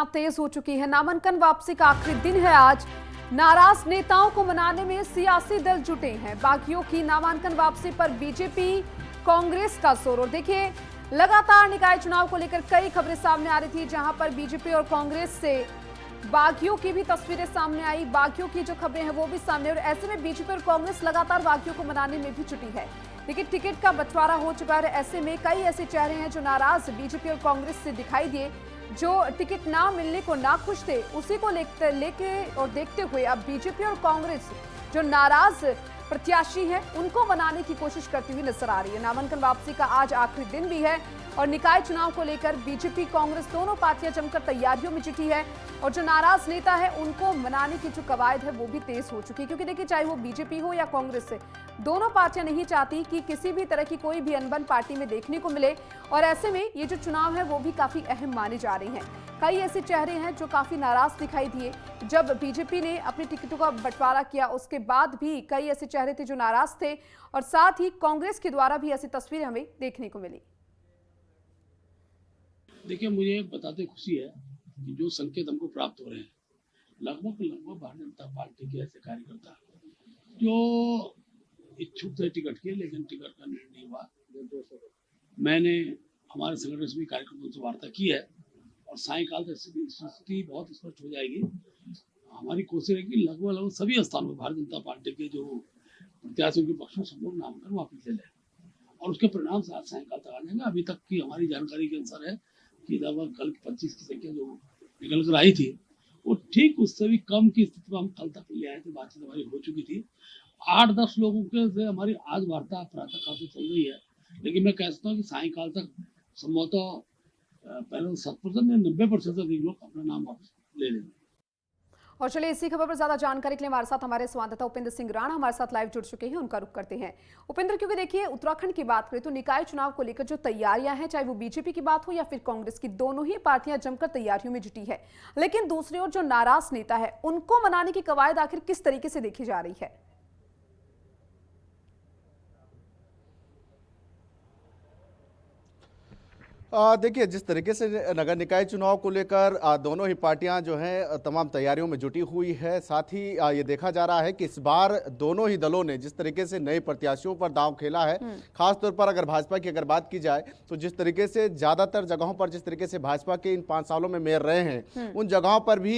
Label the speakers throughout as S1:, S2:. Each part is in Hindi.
S1: तेज हो चुकी है। नामांकन वापसी का आखिरी दिन है आज। नाराज नेताओं को मनाने में सियासी दल जुटे हैं। बागियों की नामांकन वापसी पर बीजेपी कांग्रेस का जोर। और देखिए, लगातार निकाय चुनाव को लेकर कई खबरें सामने आ रही थी, जहां पर बीजेपी और कांग्रेस से बागियों की भी तस्वीरें सामने आई। बागियों की जो खबरें हैं वो भी सामने, और ऐसे में बीजेपी और कांग्रेस लगातार बागियों को मनाने में भी जुटी है। लेकिन टिकट का बंटवारा हो चुका है। ऐसे में कई ऐसे चेहरे हैं जो नाराज बीजेपी और कांग्रेस से दिखाई दिए। जो टिकट ना मिलने को ना खुश थे, उसी को लेके और देखते हुए अब बीजेपी और कांग्रेस जो नाराज प्रत्याशी हैं उनको मनाने की कोशिश करती हुई नजर आ रही है। नामांकन वापसी का आज आखिरी दिन भी है और निकाय चुनाव को लेकर बीजेपी कांग्रेस दोनों पार्टियां जमकर तैयारियों में जुटी है। और जो नाराज नेता है उनको मनाने की जो कवायद है वो भी तेज हो चुकी है, क्योंकि देखिए, चाहे वो बीजेपी हो या कांग्रेस से, दोनों पार्टियां नहीं चाहती कि किसी भी तरह की कोई भी अनबन पार्टी में देखने को मिले। और ऐसे में ये जो चुनाव है वो भी काफी अहम मानी जा रही हैं। कई ऐसे चेहरे हैं जो काफी नाराज दिखाई दिए। जब बीजेपी ने अपनी टिकटों का बंटवारा किया उसके बाद भी कई ऐसे चेहरे थे जो नाराज थे, और साथ ही कांग्रेस के द्वारा भी ऐसी तस्वीरें हमें देखने को मिली।
S2: देखिए, मुझे बताते खुशी है कि जो संकेत हमको प्राप्त हो रहे हैं, लगभग भारतीय जनता पार्टी के ऐसे कार्यकर्ता जो इच्छुक थे टिकट के, लेकिन टिकट का निर्णय नहीं हुआ। मैंने हमारे संगठन से भी कार्यकर्ताओं से वार्ता की है और सायंकाल तक स्थिति बहुत स्पष्ट हो जाएगी। हमारी कोशिश है कि लगभग सभी स्थानों पर भारतीय जनता पार्टी के जो प्रत्याशियों के पक्ष में सब लोग नामांकन वापस ले लें और उसके परिणाम से आज सायंकाल तक आ जाएंगे। अभी तक की हमारी जानकारी के अनुसार है कि लगभग कल 25 की संख्या जो निकल कर आई थी, वो ठीक उससे भी कम की स्थिति में हम कल तक ले आए थे। बातचीत हमारी हो चुकी थी। 8-10 लोगों के से हमारी आज वार्ता प्रातः काल से चल रही है, लेकिन मैं कह सकता हूँ कि सायंकाल तक संभवतः पहले 7% या 90% तक लोग अपना नाम वापस ले लेंगे।
S1: और चलिए, इसी खबर पर ज्यादा जानकारी के लिए हमारे साथ हमारे संवाददाता उपेंद्र सिंह राणा हमारे साथ लाइव जुड़ चुके हैं। उनका रुख करते हैं। उपेंद्र, क्योंकि देखिए, उत्तराखंड की बात करें तो निकाय चुनाव को लेकर जो तैयारियां हैं, चाहे वो बीजेपी की बात हो या फिर कांग्रेस की, दोनों ही पार्टियां जमकर तैयारियों में जुटी है। लेकिन दूसरी ओर जो नाराज नेता है उनको मनाने की कवायद आखिर किस तरीके से देखी जा रही है?
S3: देखिए, जिस तरीके से नगर निकाय चुनाव को लेकर दोनों ही पार्टियां जो हैं तमाम तैयारियों में जुटी हुई है। साथ ही ये देखा जा रहा है कि इस बार दोनों ही दलों ने जिस तरीके से नए प्रत्याशियों पर दांव खेला है, खासतौर पर अगर भाजपा की अगर बात की जाए तो जिस तरीके से ज़्यादातर जगहों पर जिस तरीके से भाजपा के इन 5 सालों में मेयर रहे हैं, उन जगहों पर भी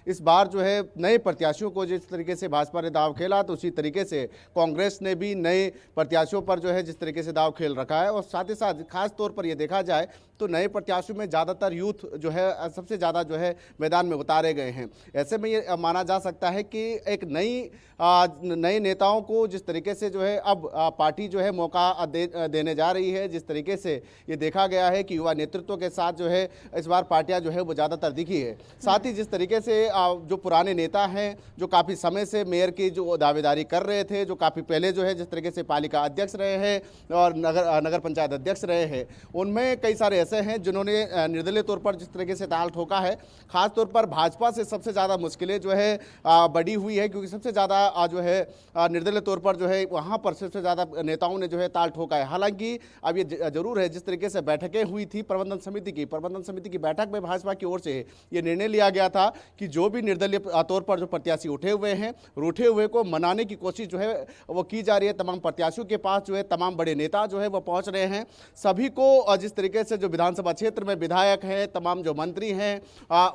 S3: इस बार जो है नए प्रत्याशियों को जिस तरीके से भाजपा ने दाव खेला, तो उसी तरीके से कांग्रेस ने भी नए प्रत्याशियों पर जो है जिस तरीके से दाव खेल रखा है। और साथ ही साथ खास तौर पर यह देखा जाए तो नए प्रत्याशियों में ज़्यादातर यूथ जो है सबसे ज़्यादा जो है मैदान में उतारे गए हैं। ऐसे में ये माना जा सकता है कि एक नए नेताओं को जिस तरीके से जो है अब पार्टी जो है मौका देने जा रही है, जिस तरीके से ये देखा गया है कि युवा नेतृत्व के साथ जो है इस बार पार्टियां जो है वो ज़्यादातर दिखी है। साथ ही जिस तरीके से जो पुराने नेता हैं जो काफ़ी समय से मेयर की जो दावेदारी कर रहे थे, जो काफ़ी पहले जो है जिस तरीके से पालिका अध्यक्ष रहे हैं और नगर पंचायत अध्यक्ष रहे हैं, उनमें कई सारे ऐसे हैं जिन्होंने निर्दलीय तौर पर जिस तरीके से ताल ठोका है। खासतौर पर भाजपा से सबसे ज़्यादा मुश्किलें जो है बढ़ी हुई है, क्योंकि सबसे ज़्यादा जो है निर्दलीय तौर पर जो है वहाँ पर सबसे ज़्यादा नेताओं ने जो है ताल ठोका है। हालांकि अब ये जरूर है, जिस तरीके से बैठकें हुई थी प्रबंधन समिति की बैठक में भाजपा की ओर से ये निर्णय लिया गया था कि जो भी निर्दलीय तौर पर जो प्रत्याशी उठे हुए हैं, रूठे हुए को मनाने की कोशिश जो है वो की जा रही है। तमाम प्रत्याशियों के पास जो है तमाम बड़े नेता जो है वो पहुँच रहे हैं। सभी को जिस तरीके से जो विधानसभा क्षेत्र में विधायक हैं, तमाम जो मंत्री हैं,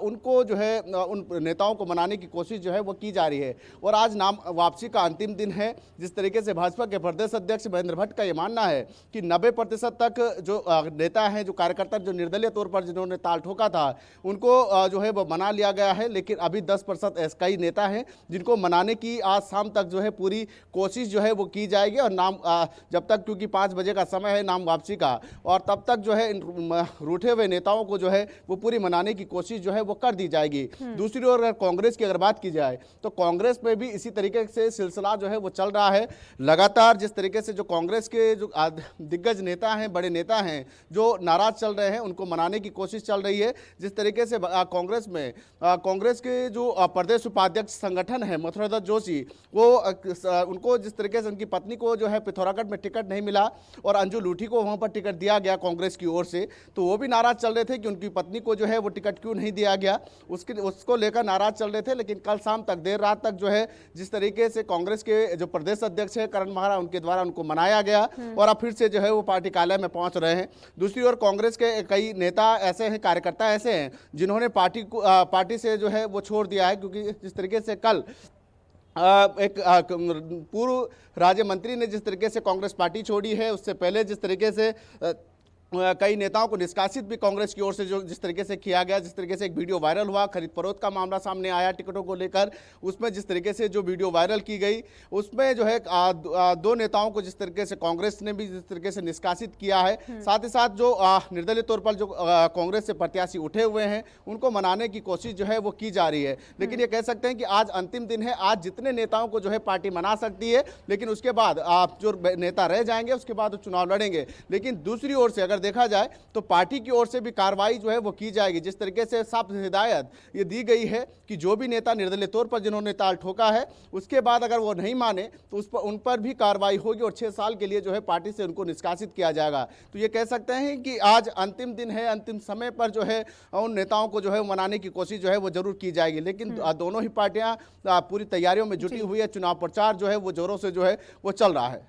S3: उनको जो है उन नेताओं को मनाने की कोशिश जो है वो की जा रही है। और आज नाम वापसी का अंतिम दिन है। जिस तरीके से भाजपा के प्रदेश अध्यक्ष महेंद्र भट्ट का ये मानना है कि 90% तक जो नेता हैं, जो कार्यकर्ता जो निर्दलीय तौर पर जिन्होंने ताल ठोका था, उनको जो है वो मना लिया गया है। लेकिन अभी 10% ऐसे कई नेता हैं जिनको मनाने की आज शाम तक जो है पूरी कोशिश जो है वो की जाएगी। और नाम जब तक, क्योंकि 5 बजे का समय है नाम वापसी का, और तब तक जो है रूठे हुए नेताओं को जो है वो पूरी मनाने की कोशिश जो है वो कर दी जाएगी। दूसरी ओर अगर कांग्रेस की अगर बात की जाए तो कांग्रेस में भी इसी तरीके से सिलसिला जो है वो चल रहा है। लगातार जिस तरीके से जो कांग्रेस के जो दिग्गज नेता हैं, बड़े नेता हैं, जो नाराज चल रहे हैं, उनको मनाने की कोशिश चल रही है। जिस तरीके से कांग्रेस के जो प्रदेश उपाध्यक्ष संगठन है मथुरा जोशी, वो उनको जिस तरीके से उनकी पत्नी को जो है पिथौरागढ़ में टिकट नहीं मिला और अंजू लूठी को वहां पर टिकट दिया गया कांग्रेस की ओर से, तो वो भी नाराज चल रहे थे कि उनकी पत्नी को जो है वो टिकट क्यों नहीं दिया गया, उसको लेकर नाराज चल रहे थे। लेकिन कल शाम तक, देर रात तक जो है जिस तरीके से कांग्रेस के जो प्रदेश अध्यक्ष है करण माहरा, उनके द्वारा उनको मनाया गया और अब फिर से जो है वो पार्टी कार्यालय में पहुंच रहे हैं। दूसरी ओर कांग्रेस के कई नेता ऐसे हैं, कार्यकर्ता ऐसे हैं जिन्होंने पार्टी से जो है वो छोड़ दिया है, क्योंकि जिस तरीके से कल एक पूर्व राज्य मंत्री ने जिस तरीके से कांग्रेस पार्टी छोड़ी है, उससे पहले जिस तरीके से कई नेताओं को निष्कासित भी कांग्रेस की ओर से जो जिस तरीके से किया गया, जिस तरीके से एक वीडियो वायरल हुआ, खरीद फरोख्त का मामला सामने आया टिकटों को लेकर, उसमें जिस तरीके से जो वीडियो वायरल की गई उसमें जो है दो नेताओं को जिस तरीके से कांग्रेस ने भी जिस तरीके से निष्कासित किया है, साथ ही साथ जो निर्दलीय तौर पर जो कांग्रेस से प्रत्याशी उठे हुए हैं उनको मनाने की कोशिश जो है वो की जा रही है। लेकिन ये कह सकते हैं कि आज अंतिम दिन है, आज जितने नेताओं को जो है पार्टी मना सकती है, लेकिन उसके बाद जो नेता रह जाएंगे उसके बाद वो चुनाव लड़ेंगे। लेकिन दूसरी ओर से अगर देखा जाए तो पार्टी की ओर से भी कार्रवाई जो है वो की जाएगी। जिस तरीके से साफ हिदायत ये दी गई है कि जो भी नेता निर्दलीय तौर पर जिन्होंने ताल ठोका है, उसके बाद अगर वो नहीं माने तो उन पर भी कार्रवाई होगी और 6 साल के लिए जो है पार्टी से उनको निष्कासित किया जाएगा। तो ये कह सकते हैं कि आज अंतिम दिन है, अंतिम समय पर जो है उन नेताओं को जो है मनाने की कोशिश जो है वो जरूर की जाएगी। लेकिन दोनों ही पार्टियां पूरी तैयारियों में जुटी हुई है, चुनाव प्रचार जो है वो जोरों से जो है वो चल रहा है।